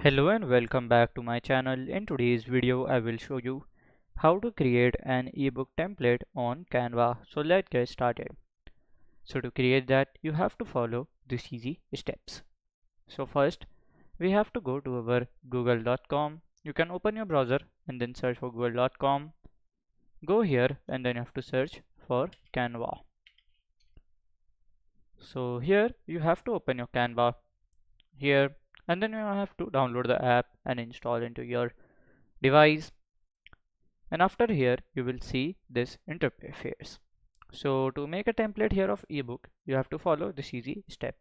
Hello and welcome back to my channel. In today's video I will show you how to create an ebook template on Canva. So let's get started. So to create that you have to follow these easy steps. So first we have to go to our google.com. You can open your browser and then search for google.com. Go here and then you have to search for Canva. So here you have to open your Canva here and then you have to download the app and install into your device. And after here you will see this interface. So to make a template here of ebook you have to follow this easy step.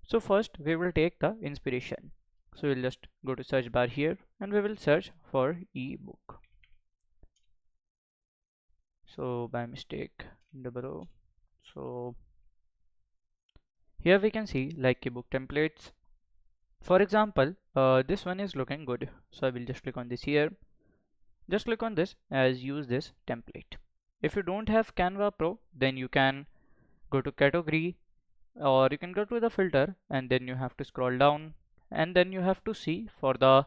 So first we will take the inspiration. So we'll just go to search bar here and we will search for ebook. So by mistake double O. So here we can see like ebook templates. For example, this one is looking good. So I will just click on this here. Just click on this as use this template. If you don't have Canva Pro, then you can go to category or you can go to the filter and then you have to scroll down and then you have to see for the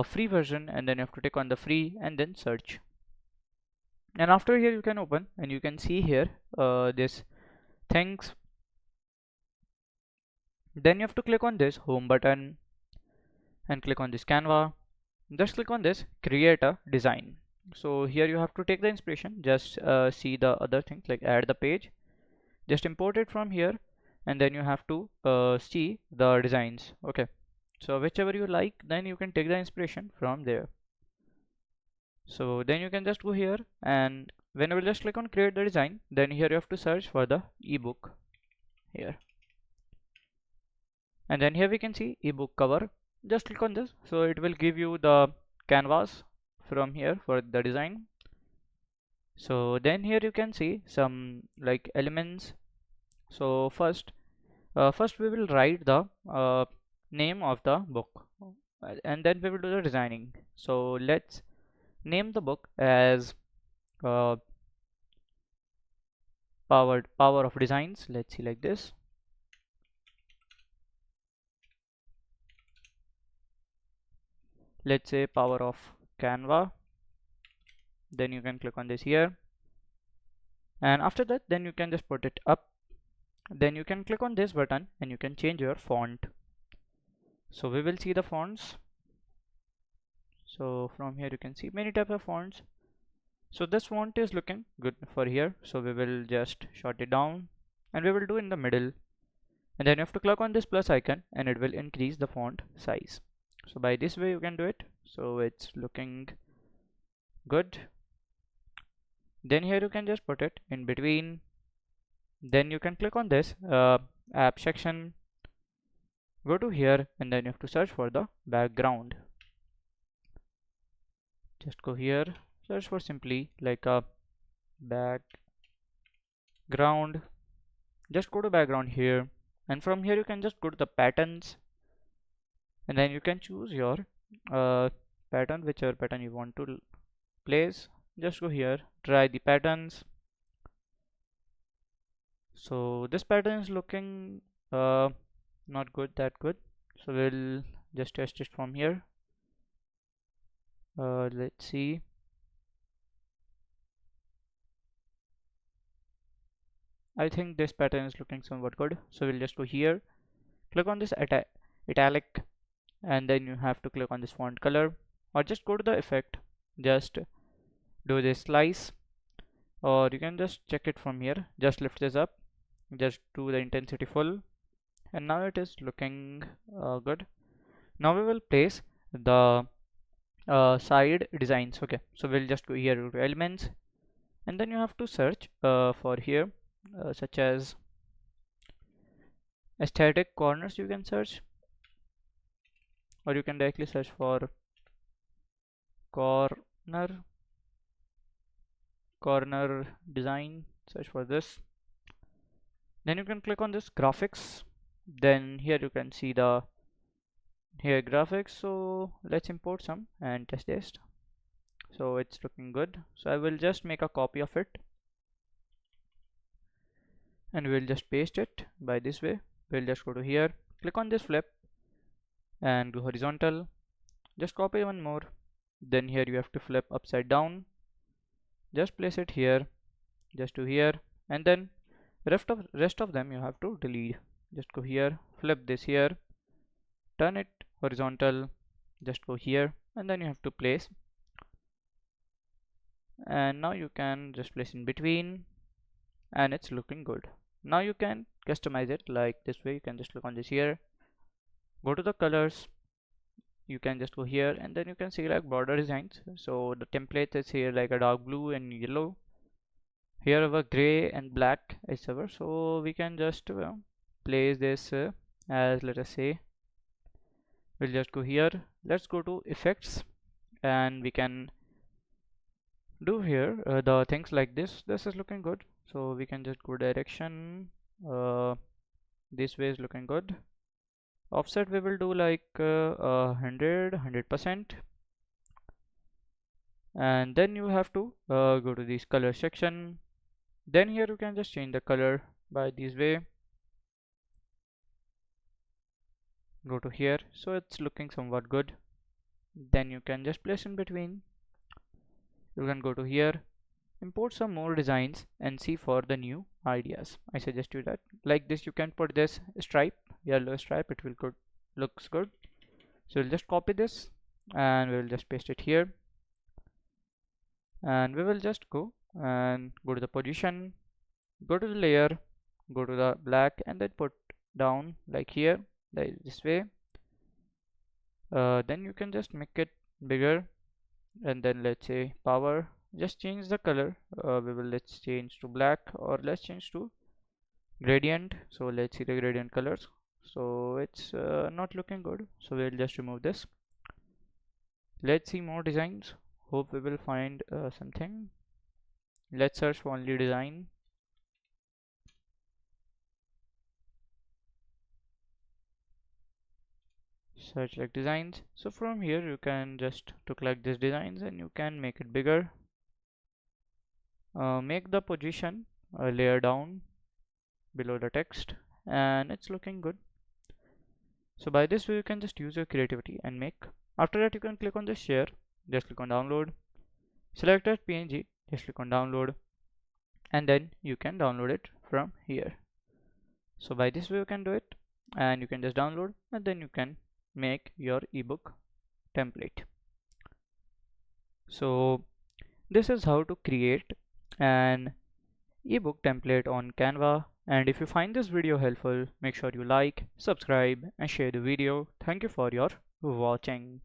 free version and then you have to click on the free and then search. And after here you can open and you can see here this things. Then you have to click on this home button and click on this Canva. Just click on this create a design. So here you have to take the inspiration, just see the other things like add the page, just import it from here and then you have to see the designs. Okay, so whichever you like then you can take the inspiration from there. So then you can just go here and when you will just click on create the design, then here you have to search for the ebook here and then here we can see ebook cover. Just click on this, so it will give you the canvas from here for the design. So then here you can see some like elements. So first we will write the name of the book and then we will do the designing. So let's name the book as uh, power of designs. Let's see like this. Let's say power of Canva. Then you can click on this here and after that then you can just put it up. Then you can click on this button and you can change your font. So we will see the fonts. So from here you can see many types of fonts. So this font is looking good for here, so we will just short it down and we will do in the middle and then you have to click on this plus icon and it will increase the font size. So by this way you can do it, so it's looking good. Then here you can just put it in between. Then you can click on this app section, go to here and then you have to search for the background. Just go here, search for simply like a background. Just go to background here and from here you can just go to the patterns and then you can choose your pattern, whichever pattern you want to place. Just go here, try the patterns. So this pattern is looking not good, that good, so we'll just test it from here. Let's see. I think this pattern is looking somewhat good, so we'll just go here, click on this italic and then you have to click on this font color or just go to the effect, just do this slice or you can just check it from here, just lift this up, just do the intensity full and now it is looking good. Now we will place the side designs. Okay, so we'll just go here to elements and then you have to search for here such as aesthetic corners. You can search or you can directly search for corner design, search for this. Then you can click on this graphics, then here you can see the here graphics. So let's import some and test this. So it's looking good, so I will just make a copy of it and we'll just paste it by this way. We'll just go to here, click on this flip and go horizontal. Just copy one more. Then here you have to flip upside down. Just place it here, just to here, and then rest of them you have to delete. Just go here, flip this here, turn it horizontal, just go here, and then you have to place, and now you can just place in between, and it's looking good. Now you can customize it like this way. You can just click on this here, go to the colors, you can just go here, and then you can see like border designs. So the template is here like a dark blue and yellow. Here our gray and black is our, so we can just place this as, let us say, we'll just go here, let's go to effects, and we can do here the things like this is looking good, so we can just go direction, uh, this way is looking good. Offset we will do like 100%, and then you have to go to this color section. Then here you can just change the color by this way, go to here, so it's looking somewhat good. Then you can just place in between, you can go to here, import some more designs and see for the new ideas. I suggest you that like this you can put this stripe, yellow stripe, it will good, looks good. So we'll just copy this and we will just paste it here, and we will just go and go to the position, go to the layer, go to the black, and then put down like here, like this way. Then you can just make it bigger, and then let's say power, just change the color. We will, let's change to black, or let's change to gradient. So let's see the gradient colors, so it's not looking good, so we'll just remove this. Let's see more designs, hope we will find something. Let's search for only design. Search like designs, so from here you can just took like this designs and you can make it bigger. Make the position a layer down below the text, and it's looking good. So by this way you can just use your creativity and make. After that you can click on this share, just click on download, select that png, just click on download, and then you can download it from here. So by this way you can do it, and you can just download, and then you can make your ebook template. So this is how to create an ebook template on Canva. And if you find this video helpful, make sure you like, subscribe, and share the video. Thank you for your watching.